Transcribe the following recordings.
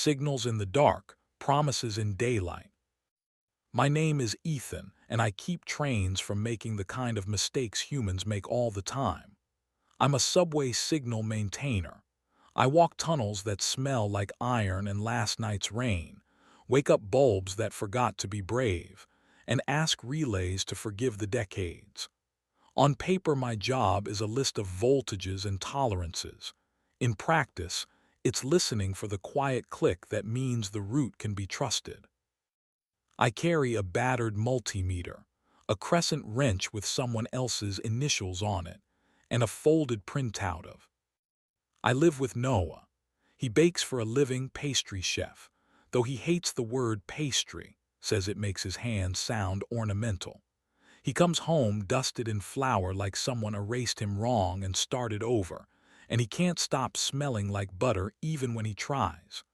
signals in the dark, promises in daylight. My name is Ethan, and I keep trains from making the kind of mistakes humans make all the time. I'm a subway signal maintainer. I walk tunnels that smell like iron and last night's rain, wake up bulbs that forgot to be brave, and ask relays to forgive the decades. On paper, my job is a list of voltages and tolerances. In practice, it's listening for the quiet click that means the route can be trusted. I carry a battered multimeter, a crescent wrench with someone else's initials on it, and a folded printout of. I live with Noah. He bakes for a living, pastry chef, though he hates the word pastry, says it makes his hands sound ornamental. He comes home dusted in flour like someone erased him wrong and started over, and he can't stop smelling like butter even when he tries.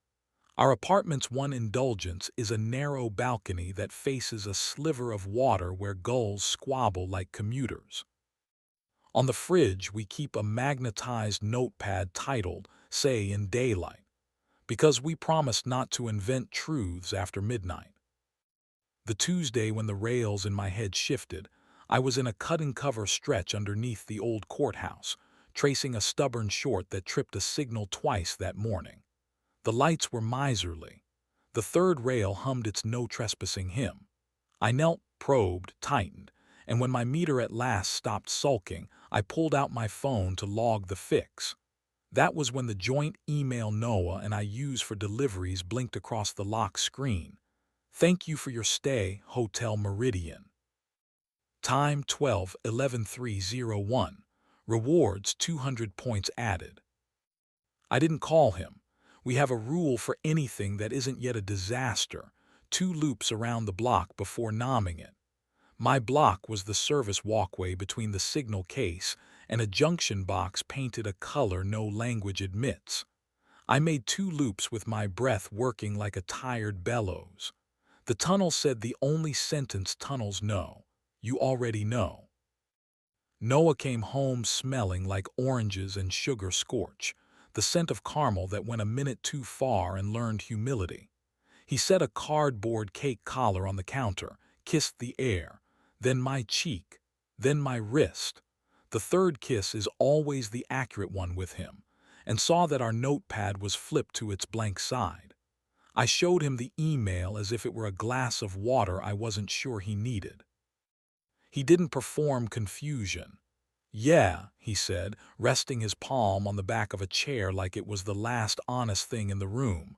Our apartment's one indulgence is a narrow balcony that faces a sliver of water where gulls squabble like commuters. On the fridge, we keep a magnetized notepad titled, "Say in Daylight," because we promised not to invent truths after midnight. The Tuesday when the rails in my head shifted, I was in a cut-and-cover stretch underneath the old courthouse, tracing a stubborn short that tripped a signal twice that morning. The lights were miserly. The third rail hummed its no trespassing hymn. I knelt, probed, tightened, and when my meter at last stopped sulking, I pulled out my phone to log the fix. That was when the joint email Noah and I use for deliveries blinked across the lock screen. Thank you for your stay, Hotel Meridian. Time 12/11/301. Rewards 200 points added. I didn't call him. We have a rule for anything that isn't yet a disaster, 2 loops around the block before nomming it. My block was the service walkway between the signal case and a junction box painted a color no language admits. I made 2 loops with my breath working like a tired bellows. The tunnel said the only sentence tunnels know: you already know. Noah came home smelling like oranges and sugar scorch, the scent of caramel that went a minute too far and learned humility. He set a cardboard cake collar on the counter, kissed the air, then my cheek, then my wrist. The third kiss is always the accurate one with him, and saw that our notepad was flipped to its blank side. I showed him the email as if it were a glass of water I wasn't sure he needed. He didn't perform confusion. "Yeah," he said, resting his palm on the back of a chair like it was the last honest thing in the room.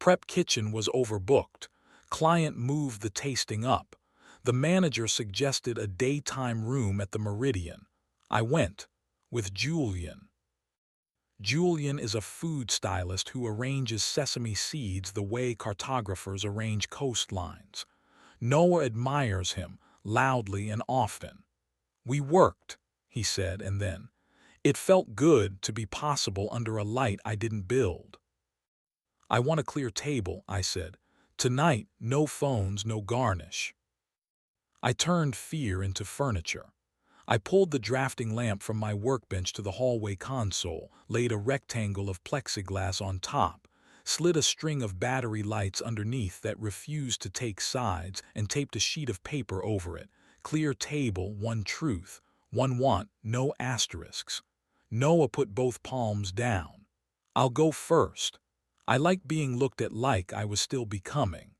Prep kitchen was overbooked. Client moved the tasting up. The manager suggested a daytime room at the Meridian. I went. With Julian. Julian is a food stylist who arranges sesame seeds the way cartographers arrange coastlines. Noah admires him, loudly and often. "We worked," he said, and then, "It felt good to be possible under a light I didn't build." "I want a clear table," I said. "Tonight, no phones, no garnish." I turned fear into furniture. I pulled the drafting lamp from my workbench to the hallway console, laid a rectangle of plexiglass on top, slid a string of battery lights underneath that refused to take sides, and taped a sheet of paper over it. Clear table, one truth, one want, no asterisks. Noah put both palms down. "I'll go first. I like being looked at like I was still becoming."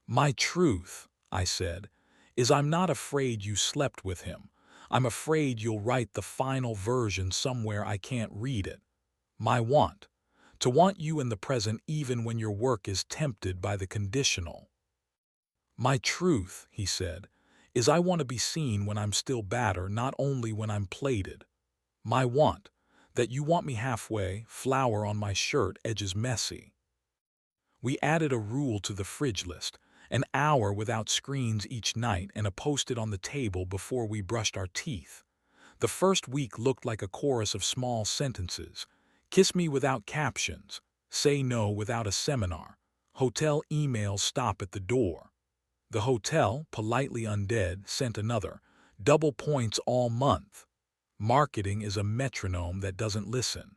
"My truth," I said, "is I'm not afraid you slept with him. I'm afraid you'll write the final version somewhere I can't read it. My want. To want you in the present even when your work is tempted by the conditional." "My truth," he said, "is I want to be seen when I'm still batter, not only when I'm plated. My want. That you want me halfway, flour on my shirt, edges messy." We added a rule to the fridge list, an hour without screens each night and a post-it on the table before we brushed our teeth. The first week looked like a chorus of small sentences. "Kiss me without captions. Say no without a seminar. Hotel emails stop at the door." The hotel, politely undead, sent another. "Double points all month." Marketing is a metronome that doesn't listen.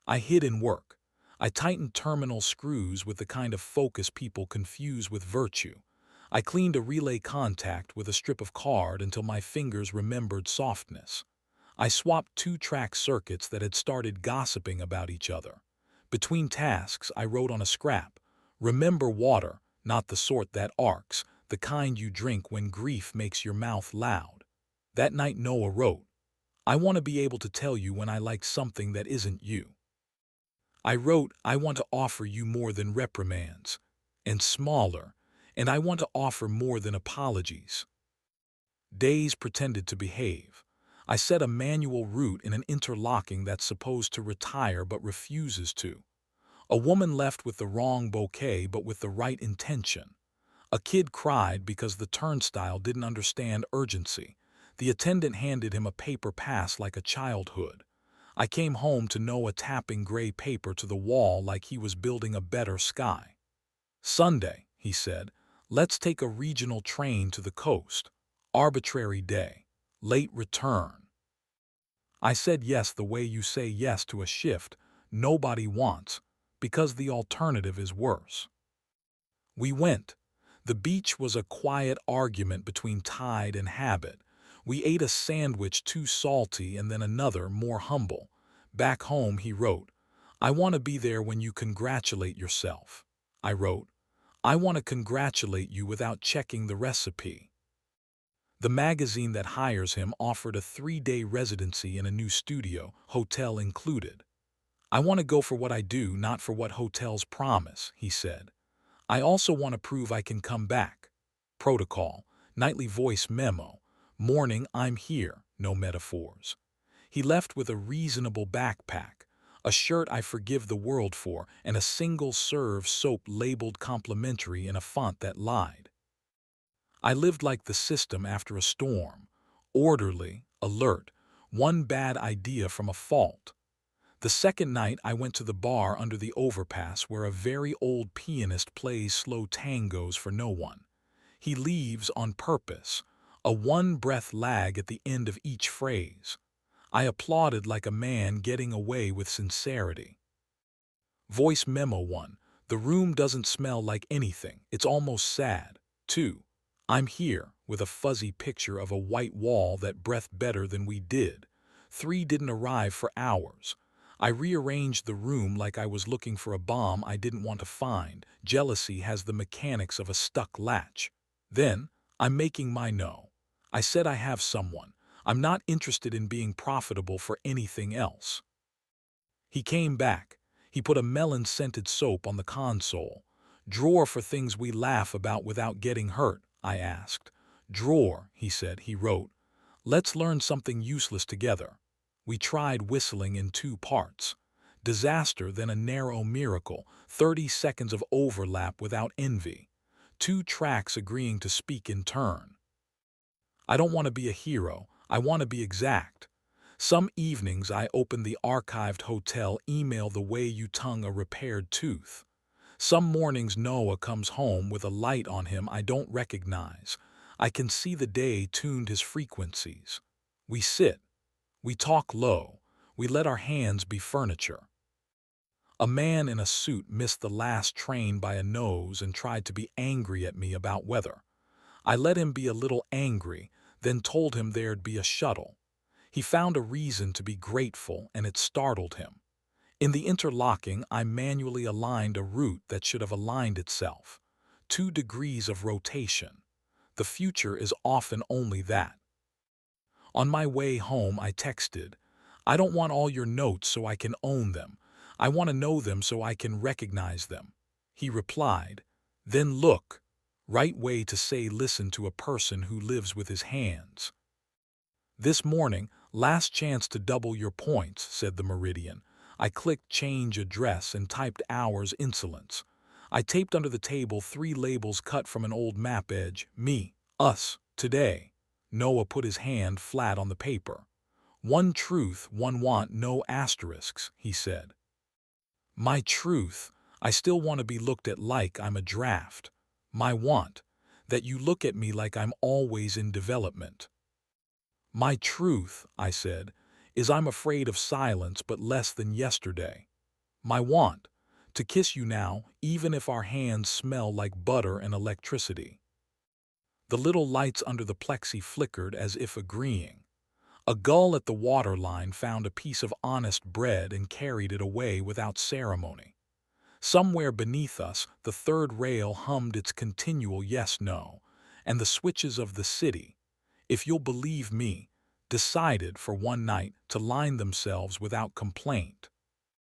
I hid in work. I tightened terminal screws with the kind of focus people confuse with virtue. I cleaned a relay contact with a strip of card until my fingers remembered softness. I swapped two-track circuits that had started gossiping about each other. Between tasks, I wrote on a scrap, "Remember water, not the sort that arcs, the kind you drink when grief makes your mouth loud." That night Noah wrote, "I want to be able to tell you when I like something that isn't you." I wrote, "I want to offer you more than reprimands, and smaller, and I want to offer more than apologies." Days pretended to behave. I set a manual route in an interlocking that's supposed to retire but refuses to. A woman left with the wrong bouquet but with the right intention. A kid cried because the turnstile didn't understand urgency. The attendant handed him a paper pass like a childhood. I came home to Noah tapping gray paper to the wall like he was building a better sky. "Sunday," he said, "let's take a regional train to the coast. Arbitrary day. Late return." I said yes the way you say yes to a shift nobody wants, because the alternative is worse. We went. The beach was a quiet argument between tide and habit. We ate a sandwich too salty and then another more humble. Back home, he wrote, "I want to be there when you congratulate yourself." I wrote, "I want to congratulate you without checking the recipe." The magazine that hires him offered a 3-day residency in a new studio, hotel included. "I want to go for what I do, not for what hotels promise," he said. "I also want to prove I can come back." Protocol, nightly voice memo, morning, "I'm here," no metaphors. He left with a reasonable backpack, a shirt I forgive the world for, and a single-serve soap labeled complimentary in a font that lied. I lived like the system after a storm, orderly, alert, one bad idea from a fault. The second night I went to the bar under the overpass where a very old pianist plays slow tangos for no one. He leaves on purpose, a one-breath lag at the end of each phrase. I applauded like a man getting away with sincerity. Voice memo 1. The room doesn't smell like anything. It's almost sad. 2. I'm here, with a fuzzy picture of a white wall that breathed better than we did. 3. Didn't arrive for hours. I rearranged the room like I was looking for a bomb I didn't want to find. Jealousy has the mechanics of a stuck latch. Then, I'm making my no. I said I have someone. I'm not interested in being profitable for anything else. He came back. He put a melon-scented soap on the console. "Drawer for things we laugh about without getting hurt," I asked. "Drawer," he said. He wrote, "Let's learn something useless together." We tried whistling in 2 parts. Disaster, then a narrow miracle, 30 seconds of overlap without envy. 2 tracks agreeing to speak in turn. I don't want to be a hero. I want to be exact. Some evenings I open the archived hotel email the way you tongue a repaired tooth. Some mornings Noah comes home with a light on him I don't recognize. I can see the day tuned his frequencies. We sit. We talk low. We let our hands be furniture. A man in a suit missed the last train by a nose and tried to be angry at me about weather. I let him be a little angry, then told him there'd be a shuttle. He found a reason to be grateful, and it startled him. In the interlocking, I manually aligned a route that should have aligned itself. 2 degrees of rotation. The future is often only that. On my way home, I texted, "I don't want all your notes so I can own them. I want to know them so I can recognize them." He replied, "Then look." Right way to say listen to a person who lives with his hands. "This morning, last chance to double your points," said the Meridian. I clicked change address and typed hours insolence. I taped under the table 3 labels cut from an old map edge, me, us, today. Noah put his hand flat on the paper. "One truth, one want, no asterisks," he said. My truth, I still want to be looked at like I'm a draft. My want, that you look at me like I'm always in development. My truth, I said, is I'm afraid of silence but less than yesterday. My want, To kiss you now, even if our hands smell like butter and electricity. The little lights under the plexi flickered as if agreeing. A gull at the waterline found a piece of honest bread and carried it away without ceremony. Somewhere beneath us, the third rail hummed its continual yes-no, and the switches of the city, if you'll believe me, decided for one night to line themselves without complaint.